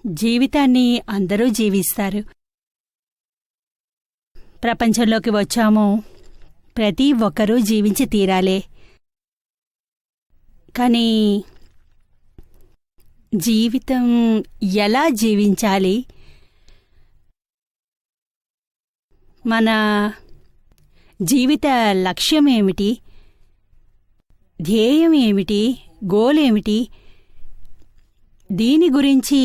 జీవితాన్ని అందరూ జీవిస్తారు. ప్రపంచంలోకి వచ్చాము, ప్రతి ఒక్కరూ జీవించి తీరాలే. కానీ జీవితం ఎలా జీవించాలి, మన జీవిత లక్ష్యం ఏమిటి, ధ్యేయం ఏమిటి, గోల్ ఏమిటి, దీని గురించి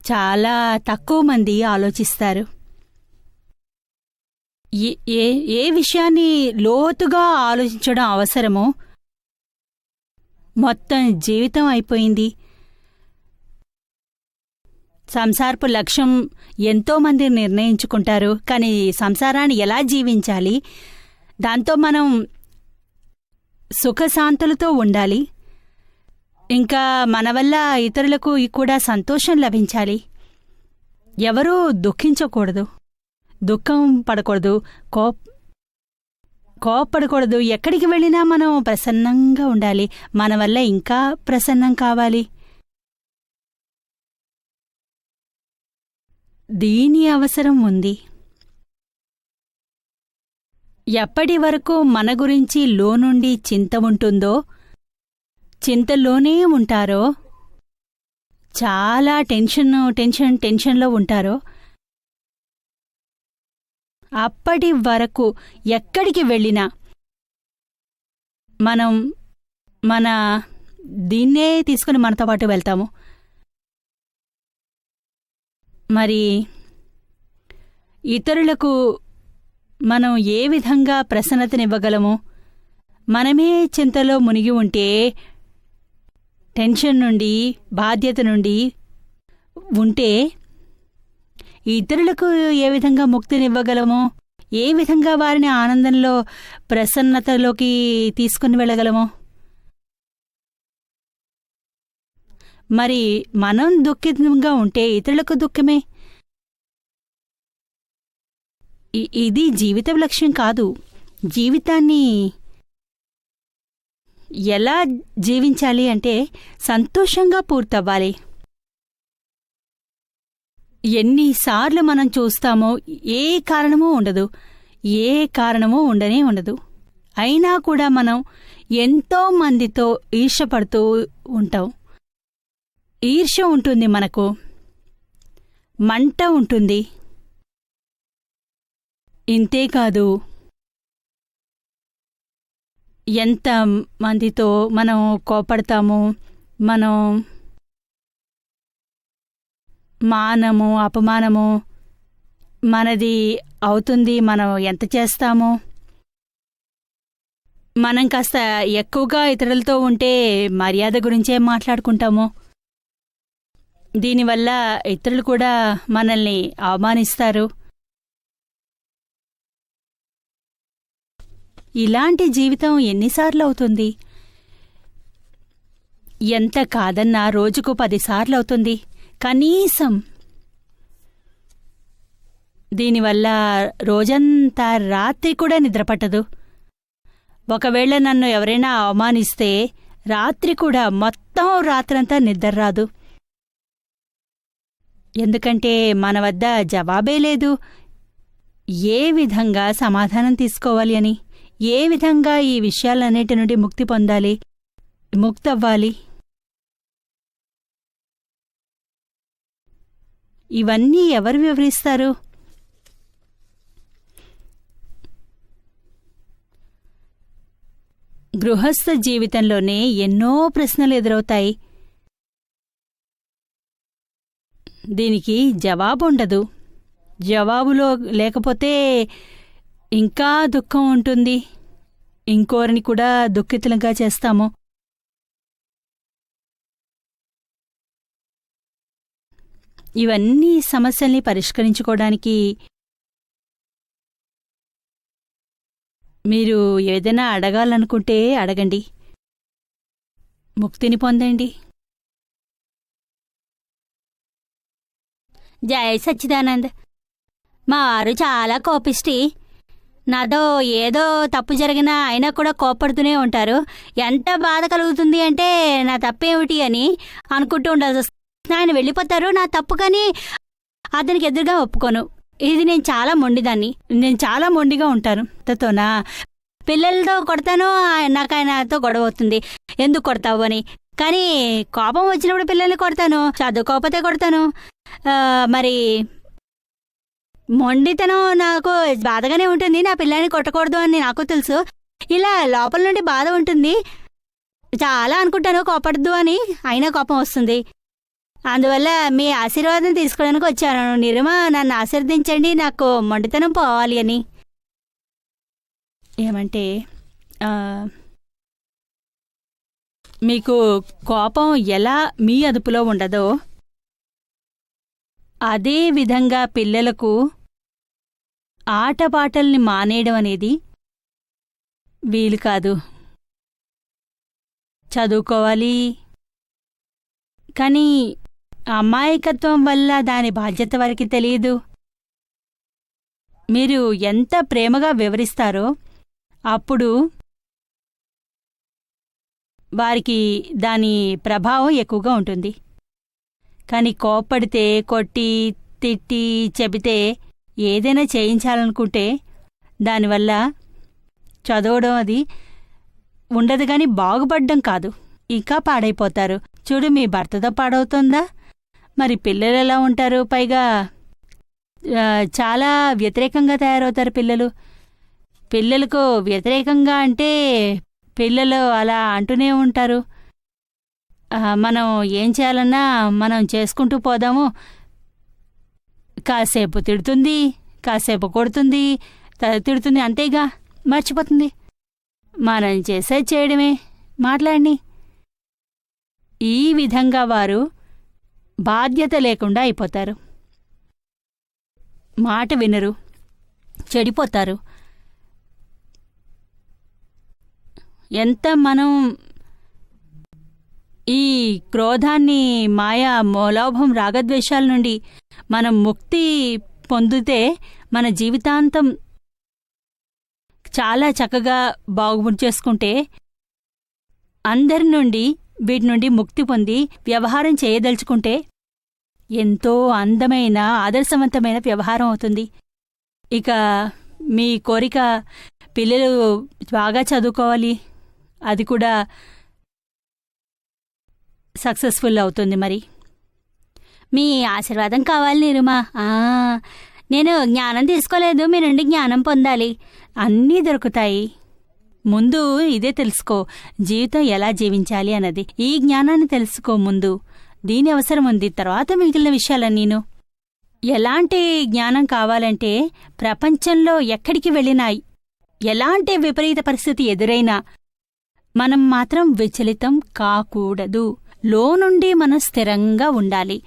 చాలా తక్కువ మంది ఆలోచిస్తారు. ఏ విషయాన్ని లోతుగా ఆలోచించడం అవసరమో మొత్తం జీవితం అయిపోయింది. సంసారపు లక్ష్యం ఎంతోమంది నిర్ణయించుకుంటారు, కానీ సంసారాన్ని ఎలా జీవించాలి, దాంతో మనం సుఖశాంతులతో ఉండాలి, ఇంకా మన వల్ల ఇతరులకు కూడా సంతోషం లభించాలి. ఎవరూ దుఃఖించకూడదు, దుఃఖం పడకూడదు, కోప్పడకూడదు. ఎక్కడికి వెళ్ళినా మనం ప్రసన్నంగా ఉండాలి. మన వల్ల ఇంకా ప్రసన్నం కావాలి. దీని అవసరం ఉంది. ఎప్పటి వరకు మన గురించి లోనుండి చింత ఉంటుందో, చింతలోనే ఉంటారో, చాలా టెన్షన్లో ఉంటారో, అప్పటి వరకు ఎక్కడికి వెళ్ళినా మనం మన దీన్నే తీసుకుని మనతో పాటు వెళ్తాము. మరి ఇతరులకు మనం ఏ విధంగా ప్రసన్నతనివ్వగలము? మనమే చింతలో మునిగి ఉంటే, టెన్షన్ నుండి, బాధ్యత నుండి ఉంటే ఇతరులకు ఏ విధంగా ముక్తినివ్వగలము? ఏ విధంగా వారిని ఆనందంలో, ప్రసన్నతలోకి తీసుకుని వెళ్ళగలము? మరి మనం దుఃఖంగా ఉంటే ఇతరులకు దుఃఖమే. ఇది జీవిత లక్ష్యం కాదు. జీవితాన్ని ఎలా జీవించాలి అంటే సంతోషంగా పూర్తవ్వాలి. ఎన్నిసార్లు మనం చూస్తామో ఏ కారణమూ ఉండదు, ఏ కారణమూ ఉండనే ఉండదు. అయినా కూడా మనం ఎంతో మందితో ఈర్ష్యపడుతూ ఉంటాం. ఈర్ష్య ఉంటుంది, మనకు మంట ఉంటుంది. ఇంతేకాదు, ఎంత మందితో మనం కోపడతాము, మనం మానము, అపమానము మనది అవుతుంది. మనం ఎంత చేస్తామో, మనం కాస్త ఎక్కువగా ఇతరులతో ఉంటే మర్యాద గురించే మాట్లాడుకుంటాము. దీనివల్ల ఇతరులు కూడా మనల్ని అవమానిస్తారు. ఇలాంటి జీవితం ఎన్నిసార్లు అవుతుంది? ఎంత కాదన్నా రోజుకు 10 సార్లు అవుతుంది కనీసం. దీనివల్ల రోజంతా రాత్రి కూడా నిద్రపట్టదు. ఒకవేళ నన్ను ఎవరైనా అవమానిస్తే రాత్రి కూడా మొత్తం రాత్రంతా నిద్రరాదు. ఎందుకంటే మన వద్ద జవాబే లేదు. ఏ విధంగా సమాధానం తీసుకోవాలి అని, ఏ విధంగా ఈ విషయాలన్నిటి నుండి ముక్తి పొందాలి, ముక్తవ్వాలి, ఇవన్నీ ఎవరు వివరిస్తారు? గృహస్థ జీవితంలోనే ఎన్నో ప్రశ్నలు ఎదురవుతాయి. దీనికి జవాబుండదు. జవాబులో లేకపోతే ఇంకా దుఃఖం ఉంటుంది. ఇంకోరిని కూడా దుఃఖితులుగా చేస్తాము. ఇవన్నీ సమస్యల్ని పరిష్కరించుకోవడానికి మీరు ఏదైనా అడగాలనుకుంటే అడగండి, ముక్తిని పొందండి. జై సచ్చిదానంద్. మా వారు చాలా కోపిష్టి. నాతో ఏదో తప్పు జరిగినా అయినా కూడా కోప్పడుతూనే ఉంటారు. ఎంత బాధ కలుగుతుంది అంటే నా తప్పేమిటి అని అనుకుంటూ ఉండాల్సి వస్తుంది. ఆయన వెళ్ళిపోతారు, నా తప్పు, కానీ అతనికి ఎదురుగా ఒప్పుకోను. ఇది నేను చాలా మొండిదాన్ని. నేను చాలా మొండిగా ఉంటాను. తతోనా పిల్లలతో కొడతాను, నాకు ఆయనతో గొడవ అవుతుంది, ఎందుకు కొడతావు అని. కానీ కోపం వచ్చినప్పుడు పిల్లల్ని కొడతాను, చదువుకోకపోతే కొడతాను. మరి మొండితనం నాకు బాధగానే ఉంటుంది. నా పిల్లల్ని కొట్టకూడదు అని నాకు తెలుసు. ఇలా లోపల నుండి బాధ ఉంటుంది. చాలా అనుకుంటాను కోపడద్దు అని, అయినా కోపం వస్తుంది. అందువల్ల మీ ఆశీర్వాదం తీసుకోవడానికి వచ్చాను. నిరుమ, నన్ను ఆశీర్వదించండి, నాకు మొండితనం పోవాలి అని. ఏమంటే మీకు కోపం ఎలా మీ అదుపులో ఉండదో అదే విధంగా పిల్లలకు ఆటపాటల్ని మానేయడం అనేది వీలు కాదు. చదువుకోవాలి, కానీ అమాయకత్వం వల్ల దాని బాధ్యత వారికి తెలియదు. మీరు ఎంత ప్రేమగా వివరిస్తారో అప్పుడు వారికి దాని ప్రభావం ఎక్కువగా ఉంటుంది. కానీ కోప్పడితే, కొట్టి, తిట్టి, చెబితే, ఏదైనా చేయించాలనుకుంటే దానివల్ల చదవడం అది ఉండదు, కానీ బాగుపడ్డం కాదు, ఇంకా పాడైపోతారు. చూడు, మీ భర్తతో పాడవుతుందా? మరి పిల్లలు ఎలా ఉంటారు? పైగా చాలా వ్యతిరేకంగా తయారవుతారు పిల్లలు. పిల్లలకు వ్యతిరేకంగా అంటే పిల్లలు అలా అంటూనే ఉంటారు. మనం ఏం చేయాలన్నా మనం చేసుకుంటూ పోదాము. కాసేపు తిడుతుంది, కాసేపు కొడుతుంది, తిడుతుంది, అంతేగా మర్చిపోతుంది. మనం చేసేది చేయడమే, మాట్లాడిని. ఈ విధంగా వారు బాధ్యత లేకుండా అయిపోతారు. మాట వినరు, చెడిపోతారు. ఎంత మనం ఈ క్రోధాన్ని, మాయా, మోలోభం, రాగద్వేషాల నుండి మనం ముక్తి పొందితే మన జీవితాంతం చాలా చక్కగా బాగు చేసుకుంటే, అందరి నుండి వీటి నుండి ముక్తి పొంది వ్యవహారం చేయదలుచుకుంటే ఎంతో అందమైన, ఆదర్శవంతమైన వ్యవహారం అవుతుంది. ఇక మీ కోరిక పిల్లలు బాగా చదువుకోవాలి, అది కూడా సక్సెస్ఫుల్ అవుతుంది. మరి మీ ఆశీర్వాదం కావాలి నిరుమా. నేను జ్ఞానం తీసుకోలేదు, మీ నుండి జ్ఞానం పొందాలి. అన్నీ దొరుకుతాయి. ముందు ఇదే తెలుసుకో, జీవితం ఎలా జీవించాలి అన్నది. ఈ జ్ఞానాన్ని తెలుసుకో ముందు. దీని అవసరం ఉంది, తర్వాత మిగిలిన విషయాలన్నీను. ఎలాంటి జ్ఞానం కావాలంటే, ప్రపంచంలో ఎక్కడికి వెళ్ళినా, ఎలాంటి విపరీత పరిస్థితి ఎదురైనా మనం మాత్రం విచలితం కాకూడదు. లోనుండి మనం స్థిరంగా ఉండాలి,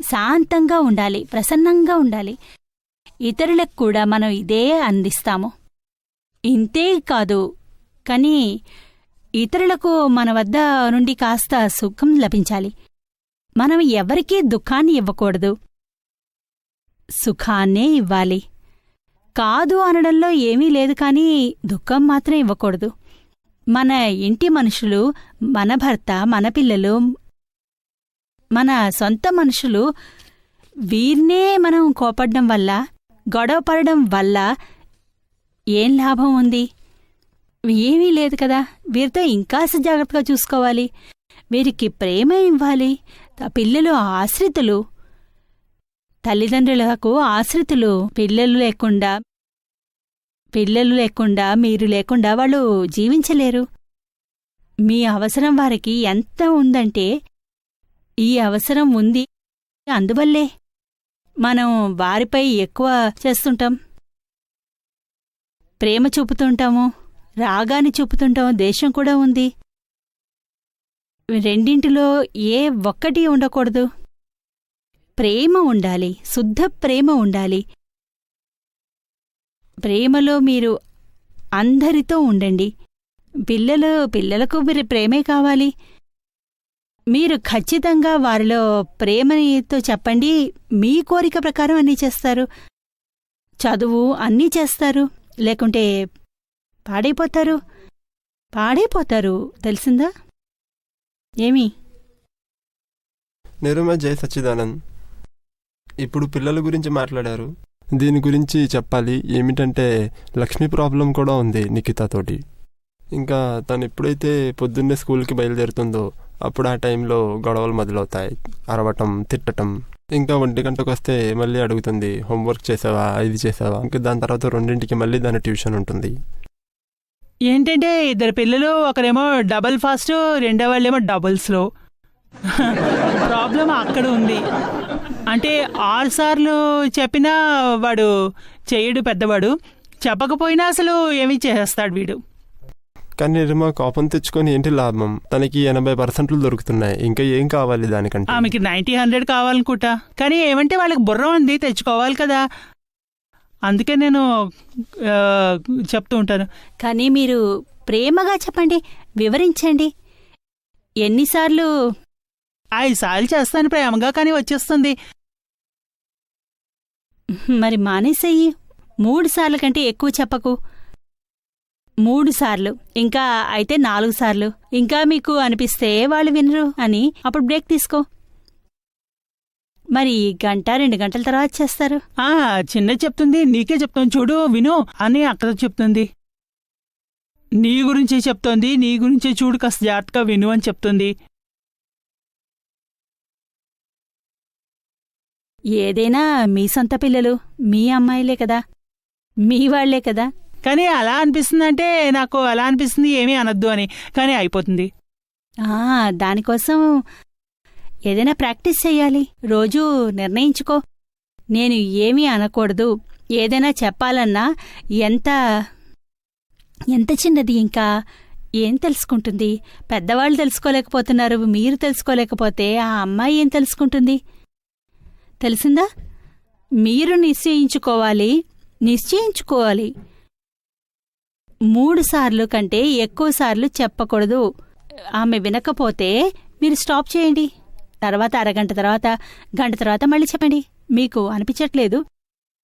శాంతంగా ఉండాలి, ప్రసన్నంగా ఉండాలి. ఇతరులకు కూడా మనం ఇదే అందిస్తాము. ఇంతే కాదు, కానీ ఇతరులకు మన వద్ద నుండి కాస్త సుఖం లభించాలి. మనం ఎవరికీ దుఃఖాన్ని ఇవ్వకూడదు, సుఖాన్నే ఇవ్వాలి. కాదు అనడంలో ఏమీ లేదు, కానీ దుఃఖం మాత్రం ఇవ్వకూడదు. మన ఇంటి మనుషులు, మన భర్త, మన పిల్లలు, మన సొంత మనుషులు, వీరినే మనం కోపడ్డం వల్ల, గొడవపడడం వల్ల ఏం లాభం ఉంది? ఏమీ లేదు కదా. వీరితో ఇంకాస్త జాగ్రత్తగా చూసుకోవాలి, వీరికి ప్రేమ ఇవ్వాలి. పిల్లలు ఆశ్రితులు, తల్లిదండ్రులకు ఆశ్రితులు. పిల్లలు లేకుండా మీరు లేకుండా వాళ్ళు జీవించలేరు. మీ అవసరం వారికి ఎంత ఉందంటే, ఈ అవసరం ఉంది, అందువల్లే మనం వారిపై ఎక్కువ చేస్తుంటాం. ప్రేమ చూపుతుంటాము, రాగాన్ని చూపుతుంటాము, దేశం కూడా ఉంది. రెండింటిలో ఏ ఒక్కటి ఉండకూడదు. ప్రేమ ఉండాలి, శుద్ధ ప్రేమ ఉండాలి. ప్రేమలో మీరు అందరితో ఉండండి. పిల్లలకు మీరు ప్రేమే కావాలి. మీరు ఖచ్చితంగా వారిలో ప్రేమనితో చెప్పండి. మీ కోరిక ప్రకారం అన్నీ చేస్తారు, చదువు అన్నీ చేస్తారు. లేకుంటే పాడైపోతారు తెలిసిందా? ఏమి నిర్మ జై సచ్చిదానంద్. ఇప్పుడు పిల్లల గురించి మాట్లాడారు. దీని గురించి చెప్పాలి. ఏమిటంటే లక్ష్మి ప్రాబ్లం కూడా ఉంది నిఖితతోటి. ఇంకా తను ఎప్పుడైతే పొద్దున్నే స్కూల్కి బయలుదేరుతుందో అప్పుడు ఆ టైంలో గొడవలు మొదలవుతాయి. అరవటం, తిట్టటం. ఇంకా 1 గంటకు వస్తే మళ్ళీ అడుగుతుంది, హోంవర్క్ చేసావా, ఇది చేసావా. ఇంకా దాని తర్వాత 2ంటికి మళ్ళీ దాని ట్యూషన్ ఉంటుంది. ఏంటంటే ఇద్దరు పిల్లలు, ఒకరేమో డబల్ ఫాస్ట్, రెండో వాళ్ళేమో డబుల్ స్లో. ప్రాబ్లం అక్కడ ఉంది. అంటే 6 సార్లు చెప్పినా వాడు చెయ్యడు పెద్దవాడు, చెప్పకపోయినా అసలు ఏమీ చేస్తాడు వీడు. కానీ నిర్మ కోపం తెచ్చుకొని ఏంటి లాభం? తనకి 80% దొరుకుతున్నాయి. ఇంకా ఏం కావాలి దానికంటే? ఆమెకి 90-100 కావాలనుకుంటా. కానీ ఏమంటే వాళ్ళకి బుర్ర ఉంది, తెచ్చుకోవాలి కదా. అందుకే నేను చెప్తూ ఉంటాను. కానీ మీరు ప్రేమగా చెప్పండి, వివరించండి. ఎన్నిసార్లు? 5 సార్లు చేస్తాను ప్రేమగా, కానీ వచ్చేస్తుంది. మరి మానేసేయి. 3 సార్లు కంటే ఎక్కువ చెప్పకు. 3 సార్లు, ఇంకా అయితే 4 సార్లు. ఇంకా మీకు అనిపిస్తే వాళ్ళు వినరు అని అప్పుడు బ్రేక్ తీసుకో. మరి 1-2 గంటల తర్వాత చేస్తారు. చిన్న చెప్తుంది, నీకే చెప్తాను చూడు విను అని అక్కడ చెప్తుంది. నీ గురించే చెప్తోంది, నీ గురించే చూడు, కాస్త జాగ్రత్తగా విను అని చెప్తుంది. ఏదైనా మీ సొంత పిల్లలు, మీ అమ్మాయిలే కదా, మీ వాళ్లే కదా. కానీ అలా అనిపిస్తుందంటే, నాకు అలా అనిపిస్తుంది ఏమీ అనొద్దు అని, కానీ అయిపోతుంది. దానికోసం ఏదైనా ప్రాక్టీస్ చెయ్యాలి. రోజూ నిర్ణయించుకో, నేను ఏమీ అనకూడదు. ఏదైనా చెప్పాలన్నా ఎంత చిన్నది, ఇంకా ఏం తెలుసుకుంటుంది? పెద్దవాళ్ళు తెలుసుకోలేకపోతున్నారు, మీరు తెలుసుకోలేకపోతే ఆ అమ్మాయి ఏం తెలుసుకుంటుంది? తెలిసిందా? మీరు నిశ్చయించుకోవాలి. 3 సార్లు కంటే ఎక్కువ సార్లు చెప్పకూడదు. ఆమె వినకపోతే మీరు స్టాప్ చేయండి. తర్వాత అరగంట తర్వాత, గంట తర్వాత మళ్ళీ చెప్పండి. మీకు అనిపించట్లేదు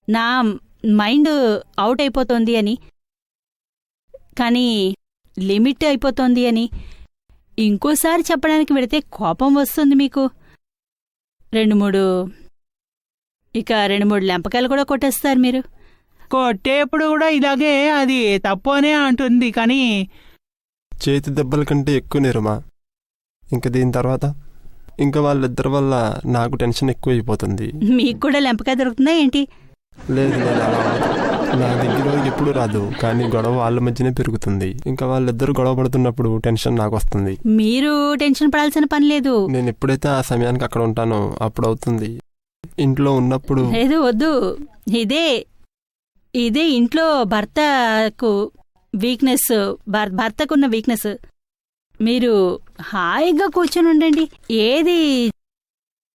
నా మైండ్ అవుట్ అయిపోతోంది అని, కానీ లిమిట్ అయిపోతోంది అని? ఇంకోసారి చెప్పడానికి వెడితే కోపం వస్తుంది మీకు. 2-3 లెంపకాయలు కూడా కొట్టేస్తారు మీరు. కొట్టేప్పుడు కూడా ఇలాగే అది తప్పు అనే అంటుంది. కానీ చేతి దెబ్బల కంటే ఎక్కువ నిర్మ. ఇంకా దీని తర్వాత ఇంకా వాళ్ళిద్దరి వల్ల నాకు టెన్షన్ ఎక్కువ అయిపోతుంది. మీకు కూడా లెంపకాయ దొరుకుతుందా ఏంటి? లేదు, నా దగ్గర ఎప్పుడు రాదు, కానీ గొడవ వాళ్ళ మధ్యనే పెరుగుతుంది. ఇంకా వాళ్ళిద్దరు గొడవ పడుతున్నప్పుడు టెన్షన్ నాకు వస్తుంది. మీరు టెన్షన్ పడాల్సిన పని లేదు. నేను ఎప్పుడైతే ఆ సమయానికి అక్కడ ఉంటానో అప్పుడు అవుతుంది. ఇంట్లో ఉన్నప్పుడు లేదు, వద్దు. ఇదే ఇంట్లో భర్తకు వీక్నెస్, భర్తకున్న వీక్నెస్. మీరు హాయిగా కూర్చొని ఉండండి. ఏది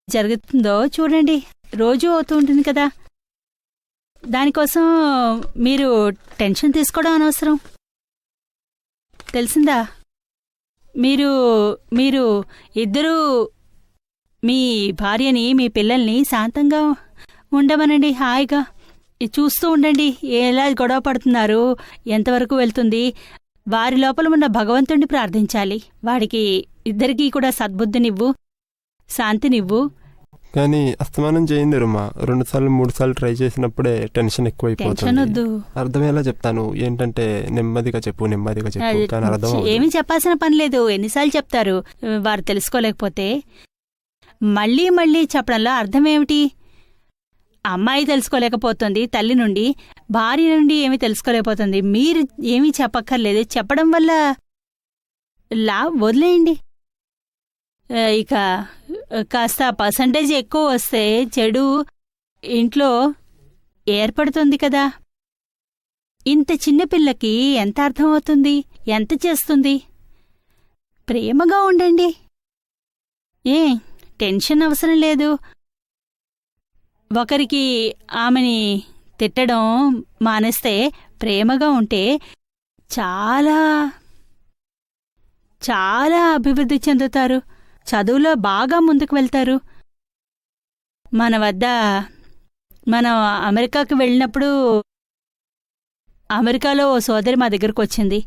జరుగుతుందో చూడండి. రోజూ అవుతూ ఉంటుంది కదా. దానికోసం మీరు టెన్షన్ తీసుకోవడం అనవసరం. తెలిసిందా? మీరు ఇద్దరూ మీ భార్యని, మీ పిల్లల్ని శాంతంగా ఉండమనండి. హాయిగా చూస్తూ ఉండండి ఎలా గొడవ పడుతున్నారు, ఎంతవరకు వెళ్తుంది. వారి లోపల ఉన్న భగవంతుణ్ణి ప్రార్థించాలి. వాడికి ఇద్దరికీ కూడా సద్బుద్ధినివ్వు, శాంతినివ్వు. కానీ అస్తమానం చేయండి రుమా. 2 సార్లు 3 సార్లు ట్రై చేసినప్పుడే టెన్షన్ ఎక్కువైపోతుంది. అర్థమయ్యేలా చెప్తాను. ఏంటంటే నెమ్మదిగా చెప్పు. కానీ అర్థం ఏమీ చెప్పాల్సిన పని లేదు. ఎన్నిసార్లు చెప్తారు? వారు తెలుసుకోలేకపోతే మళ్ళీ మళ్ళీ చెప్పడంలో అర్థమేమిటి? అమ్మాయి తెలుసుకోలేకపోతుంది తల్లి నుండి, భార్య నుండి ఏమీ తెలుసుకోలేకపోతుంది. మీరు ఏమీ చెప్పక్కర్లేదు. చెప్పడం వల్ల వదిలేయండి. ఇక కాస్త పర్సంటేజ్ ఎక్కువ వస్తే చెడు ఇంట్లో ఏర్పడుతుంది కదా. ఇంత చిన్నపిల్లకి ఎంత అర్థమవుతుంది, ఎంత చేస్తుంది? ప్రేమగా ఉండండి. టెన్షన్ అవసరం లేదు. ఒకరికి ఆమెని తిట్టడం మానేస్తే, ప్రేమగా ఉంటే చాలా చాలా అభివృద్ధి చెందుతారు. చదువులో బాగా ముందుకు వెళ్తారు. మనం అమెరికాకు వెళ్ళినప్పుడు అమెరికాలో ఓ సోదరి మా దగ్గరకు వచ్చింది.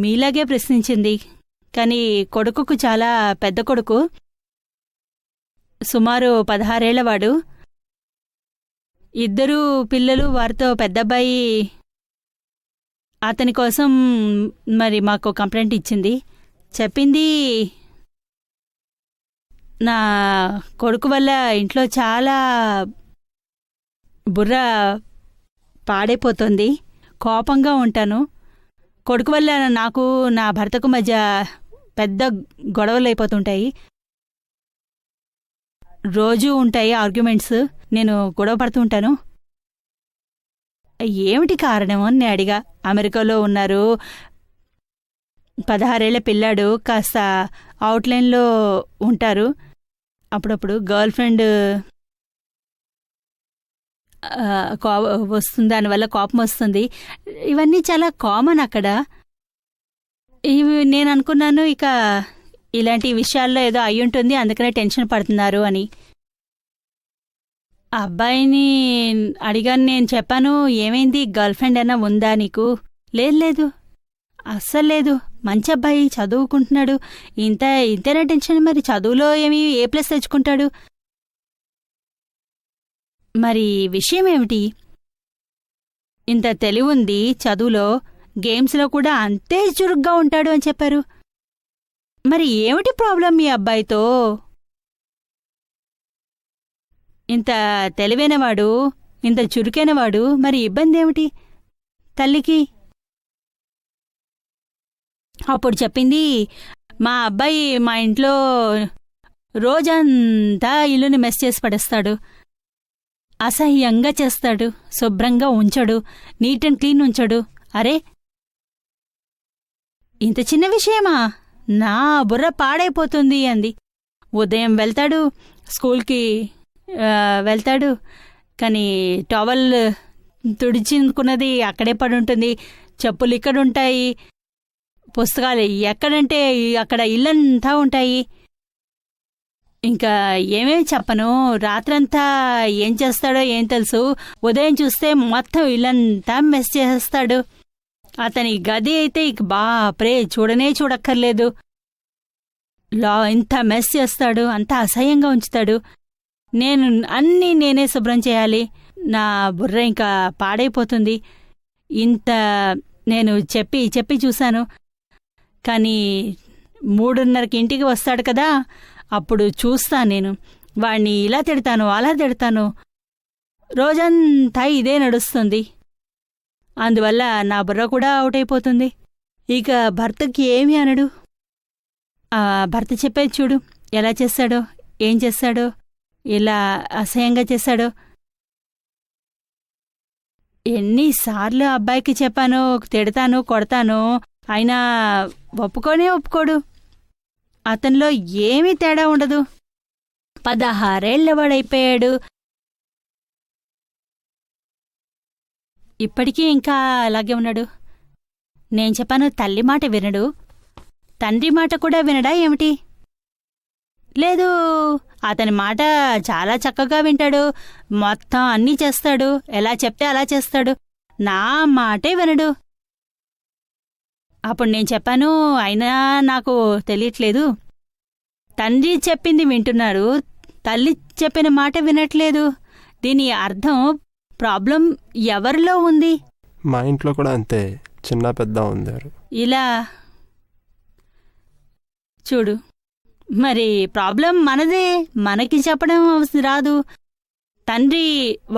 మీలాగే ప్రశ్నించింది. కానీ కొడుకుకు, చాలా పెద్ద కొడుకు, సుమారు 16 ఏళ్లవాడు. ఇద్దరు పిల్లలు, వారితో పెద్దబ్బాయి అతని కోసం మరి మాకు కంప్లైంట్ ఇచ్చింది. చెప్పింది నా కొడుకు వల్ల ఇంట్లో చాలా బుర్ర పాడైపోతుంది, కోపంగా ఉంటాను, కొడుకు వల్ల నాకు నా భర్తకు మధ్య పెద్ద గొడవలు అయిపోతుంటాయి, రోజూ ఉంటాయి ఆర్గ్యుమెంట్స్, నేను గొడవ పడుతూ ఉంటాను. ఏమిటి కారణం అని నేను అడిగా. అమెరికాలో ఉన్నారు, 16 ఏళ్ల పిల్లాడు, కాస్త అవుట్లైన్లో ఉంటారు, అప్పుడప్పుడు గర్ల్ ఫ్రెండ్ వస్తుంది, దానివల్ల కోపం వస్తుంది. ఇవన్నీ చాలా కామన్ అక్కడ. ఇవి నేను అనుకున్నాను ఇక ఇలాంటి విషయాల్లో ఏదో అయ్యుంటుంది, అందుకనే టెన్షన్ పడుతున్నారు అని. ఆ అబ్బాయిని అడిగాను, నేను చెప్పాను, ఏమైంది, గర్ల్ ఫ్రెండ్ అయినా ఉందా నీకు? లేదు, అస్సలు లేదు, మంచి అబ్బాయి, చదువుకుంటున్నాడు, ఇంతేనా టెన్షన్? మరి చదువులో ఏమి A+ తెచ్చుకుంటాడు, మరి విషయం ఏమిటి? ఇంత తెలివుంది చదువులో, గేమ్స్లో కూడా అంతే చురుగ్గా ఉంటాడు అని చెప్పారు. మరి ఏమిటి ప్రాబ్లం మీ అబ్బాయితో? ఇంత తెలివైనవాడు, ఇంత చురుకైనవాడు, మరి ఇబ్బంది ఏమిటి తల్లికి? అప్పుడు చెప్పింది, మా అబ్బాయి మా ఇంట్లో రోజంతా ఇల్లుని మెస్ చేసి పడేస్తాడు, అసహ్యంగా చేస్తాడు, శుభ్రంగా ఉంచడు, నీట్ అండ్ క్లీన్ ఉంచడు. అరే, ఇంత చిన్న విషయమా? నా బుర్ర పాడైపోతుంది అంది. ఉదయం వెళ్తాడు, స్కూల్కి వెళ్తాడు, కానీ టవల్ తుడిచించుకున్నది అక్కడే పడుంటుంది, చెప్పులు ఇక్కడుంటాయి, పుస్తకాలు ఎక్కడంటే అక్కడ ఇల్లంతా ఉంటాయి. ఇంకా ఏమేమి చెప్పను, రాత్రంతా ఏం చేస్తాడో ఏం తెలుసు, ఉదయం చూస్తే మొత్తం ఇల్లంతా మెస్ చేసేస్తాడు. అతని గది అయితే ఇక బాప్రే చూడనే చూడక్కర్లేదు, ఇంత మెస్ చేస్తాడు, అంత అసహ్యంగా ఉంచుతాడు. నేనే శుభ్రం చేయాలి, నా బుర్ర ఇంకా పాడైపోతుంది. ఇంత నేను చెప్పి చూశాను, కానీ 3:30కి ఇంటికి వస్తాడు కదా, అప్పుడు చూస్తా నేను వాణ్ణి ఇలా తిడతాను, అలా తిడతాను, రోజంతా ఇదే నడుస్తుంది. అందువల్ల నా బుర్ర కూడా అవుట్ అయిపోతుంది. ఇక భర్తకి ఏమి అనడు. భర్త చెప్పేది చూడు, ఎలా చేశాడో, ఏం చేశాడో, ఇలా అసహ్యంగా చేశాడో. ఎన్నిసార్లు అబ్బాయికి చెప్పాను, తిడతాను, కొడతాను, అయినా ఒప్పుకోడు. అతనిలో ఏమీ తేడా ఉండదు. 16 ఏళ్లవాడైపోయాడు. ఇప్పటికీ ఇంకా అలాగే ఉన్నాడు. నేను చెప్పాను, తల్లి మాట వినడు, తండ్రి మాట కూడా వినడా ఏమిటి? లేదు, అతని మాట చాలా చక్కగా వింటాడు, మొత్తం అన్నీ చేస్తాడు, ఎలా చెప్తే అలా చేస్తాడు, నా మాటే వినడు. అప్పుడు నేను చెప్పాను, అయినా నాకు తెలియట్లేదు, తండ్రి చెప్పింది వింటున్నాడు, తల్లి చెప్పిన మాట వినట్లేదు. దీని అర్థం ప్రాబ్లం ఎవరిలో ఉంది? మా ఇంట్లో కూడా అంతే, చిన్న పెద్ద ఉన్నారు. ఇలా చూడు, మరి ప్రాబ్లం మనదే, మనకి చెప్పడం రాదు. తండ్రి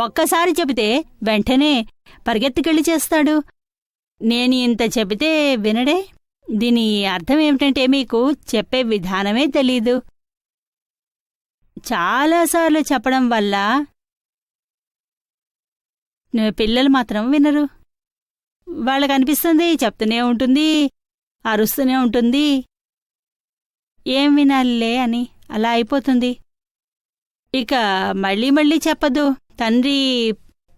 ఒక్కసారి చెబితే వెంటనే పరిగెత్తుకెళ్ళి చేస్తాడు. నేను ఇంత చెబితే వినడే. దీని అర్థం ఏమిటంటే మీకు చెప్పే విధానమే తెలీదు. చాలాసార్లు చెప్పడం వల్ల పిల్లలు మాత్రం వినరు. వాళ్ళకి అనిపిస్తుంది చెప్తూనే ఉంటుంది, అరుస్తూనే ఉంటుంది, ఏం వినాలిలే అని అలా అయిపోతుంది. ఇక మళ్ళీ చెప్పదు. తండ్రి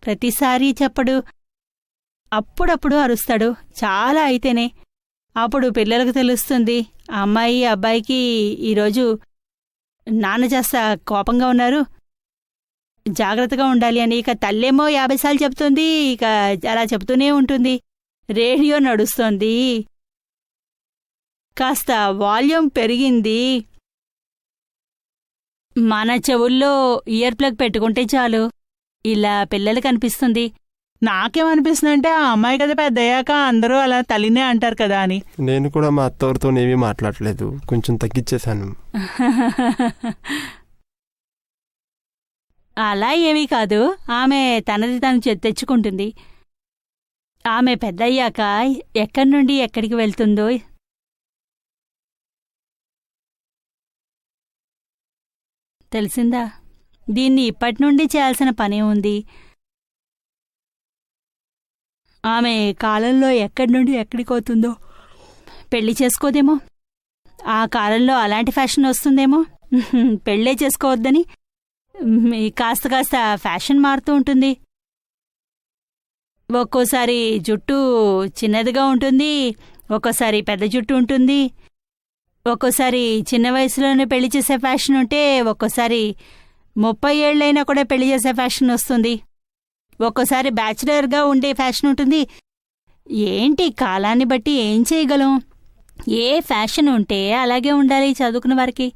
ప్రతిసారీ చెప్పడు, అప్పుడప్పుడు అరుస్తాడు, చాలా అయితేనే. అప్పుడు పిల్లలకు తెలుస్తుంది, అమ్మాయి అబ్బాయికి ఈరోజు నాన్న చేస్తా కోపంగా ఉన్నారు, జాగ్రత్తగా ఉండాలి అని. ఇక తల్లేమో 50 సార్లు చెప్తుంది, ఇక అలా చెప్తూనే ఉంటుంది. రేడియో నడుస్తోంది, కాస్త వాల్యూమ్ పెరిగింది, మన చెవుల్లో ఇయర్ ప్లగ్ పెట్టుకుంటే చాలు ఇలా పిల్లలు కనిపిస్తుంది. నాకేమనిపిస్తుందంటే ఆ అమ్మాయి కదా పెద్దయ్యాక అందరూ అలా తల్లినే అంటారు కదా అని. నేను కూడా మా అత్తవారితో ఏమీ మాట్లాడలేదు, కొంచెం తగ్గించేశాను. అలా ఏమీ కాదు, ఆమె తనది తను తెచ్చుకుంటుంది. ఆమె పెద్దయ్యాక ఎక్కడి నుండి ఎక్కడికి వెళ్తుందో తెలిసిందా? దీన్ని ఇప్పటి నుండి చేయాల్సిన పనే ఉంది. ఆమె కాలంలో ఎక్కడి నుండి ఎక్కడికి అవుతుందో పెళ్లి చేసుకోదేమో. ఆ కాలంలో అలాంటి ఫ్యాషన్ వస్తుందేమో. పెళ్ళే చేసుకోవద్దని కాస్త కాస్త ఫ్యాషన్ మారుతూ ఉంటుంది. ఒక్కోసారి జుట్టు చిన్నదిగా ఉంటుంది, ఒక్కోసారి పెద్ద జుట్టు ఉంటుంది. ఒక్కోసారి చిన్న వయసులోనే పెళ్లి చేసే ఫ్యాషన్ ఉంటే ఒక్కోసారి 30 ఏళ్ళైనా కూడా పెళ్లి చేసే ఫ్యాషన్ వస్తుంది. ఒక్కోసారి బ్యాచిలర్గా ఉండే ఫ్యాషన్ ఉంటుంది. ఏంటి, కాలాన్ని బట్టి ఏం చేయగలం? ఏ ఫ్యాషన్ ఉంటే అలాగే ఉండాలి చదువుకున్న వారికి.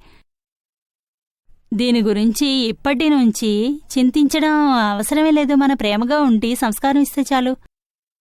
దీని గురించి ఇప్పటి నుంచి చింతించడం అవసరమే లేదు. మన ప్రేమగా ఉండి సంస్కారం ఇస్తే చాలు.